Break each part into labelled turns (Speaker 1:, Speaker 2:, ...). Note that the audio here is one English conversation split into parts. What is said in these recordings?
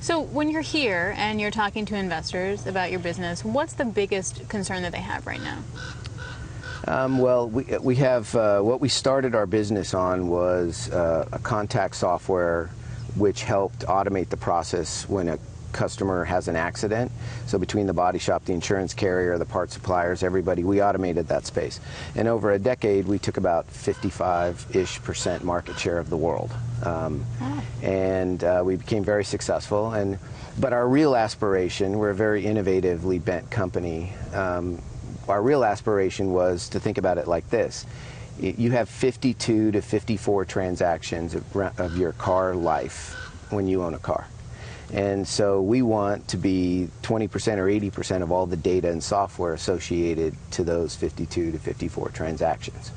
Speaker 1: So when you're here and you're talking to investors about your business, what's the biggest concern that they have right now?
Speaker 2: Well, we have, what we started our business on was a contact software which helped automate the process when a customer has an accident. So between the body shop, the insurance carrier, the part suppliers, everybody, we automated that space. And over a decade, we took about 55-ish% market share of the world. And we became very successful. But our real aspiration, we're a very innovatively bent company. Our real aspiration was to think about it like this. You have 52 to 54 transactions of your car life when you own a car. And so we want to be 20% or 80% of all the data and software associated to those 52 to 54 transactions.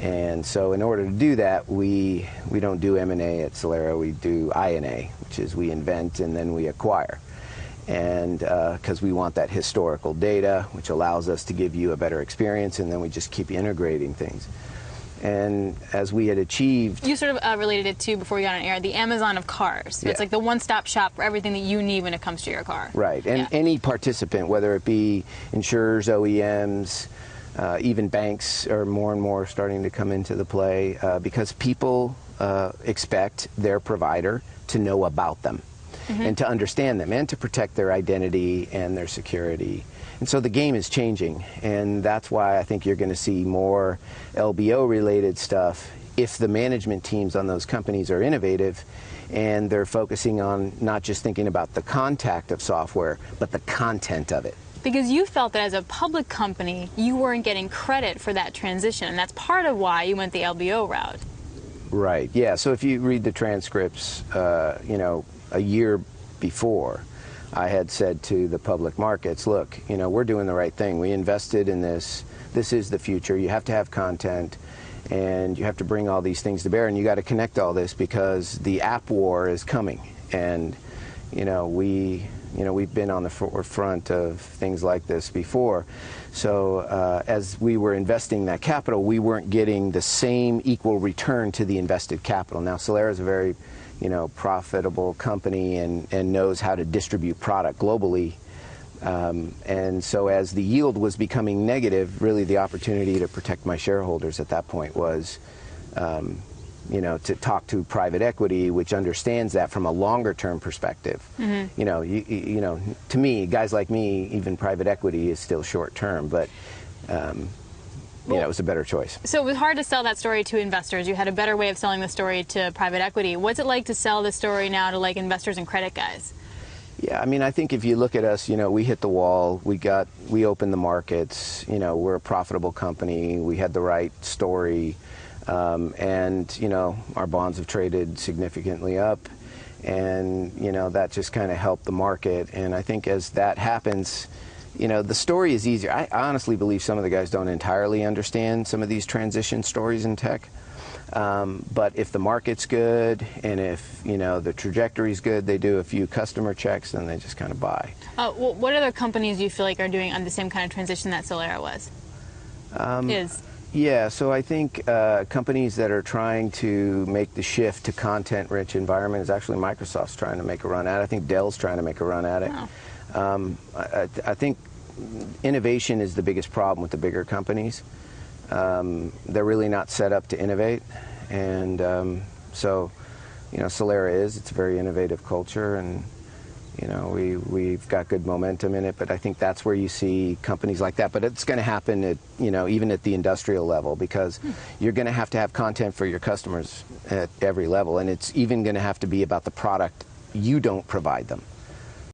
Speaker 2: And so in order to do that, we don't do M&A at Solera, we do I&A, which is we invent and then we acquire. And because we want that historical data, which allows us to give you a better experience, and then we just keep integrating things. And as we had achieved... You
Speaker 1: sort of related it to, before we got on air, the Amazon of cars. So yeah. It's like the one-stop shop for everything that you need when it comes to your car.
Speaker 2: Right, and yeah. Any participant, whether it be insurers, OEMs, even banks are more and more starting to come into the play because people expect their provider to know about them. Mm-hmm. And to understand them and to protect their identity and their security. And so the game is changing, and that's why I think you're going to see more LBO related stuff if the management teams on those companies are innovative and they're focusing on not just thinking about the contact of software, but the content of it.
Speaker 1: Because you felt that as a public company, you weren't getting credit for that transition, and that's part of why you went the LBO route.
Speaker 2: Right, yeah, so if you read the transcripts, you know, a year before, I had said to the public markets, look, you know, we're doing the right thing. We invested in this. This is the future. You have to have content, and you have to bring all these things to bear, and you got to connect all this because the app war is coming. And, we've been on the forefront of things like this before. So as we were investing that capital, we weren't getting the same equal return to the invested capital. Now, Solera is a very profitable company and knows how to distribute product globally. And so as the yield was becoming negative, really the opportunity to protect my shareholders at that point was, to talk to private equity, which understands that from a longer term perspective. Mm-hmm. To me, guys like me, even private equity is still short term, but it was a better choice.
Speaker 1: So it was hard to sell that story to investors. You had a better way of selling the story to private equity. What's it like to sell the story now to like investors and credit guys?
Speaker 2: Yeah, I mean, I think if you look at us, we hit the wall. We opened the markets. We're a profitable company. We had the right story, and our bonds have traded significantly up, and that just kind of helped the market. And I think as that happens, the story is easier. I honestly believe some of the guys don't entirely understand some of these transition stories in tech. But if the market's good and if, the trajectory's good, they do a few customer checks and they just kind of buy.
Speaker 1: Well, what other companies do you feel like are doing on the same kind of transition that Solera was?
Speaker 2: Yeah, so I think companies that are trying to make the shift to content-rich environment is actually Microsoft's trying to make a run at it. I think Dell's trying to make a run at it. Oh. I think innovation is the biggest problem with the bigger companies. They're really not set up to innovate, and so Solera it's a very innovative culture, and we've got good momentum in it. But I think that's where you see companies like that. But it's going to happen at even at the industrial level, because you're going to have content for your customers at every level, and it's even going to have to be about the product you don't provide them.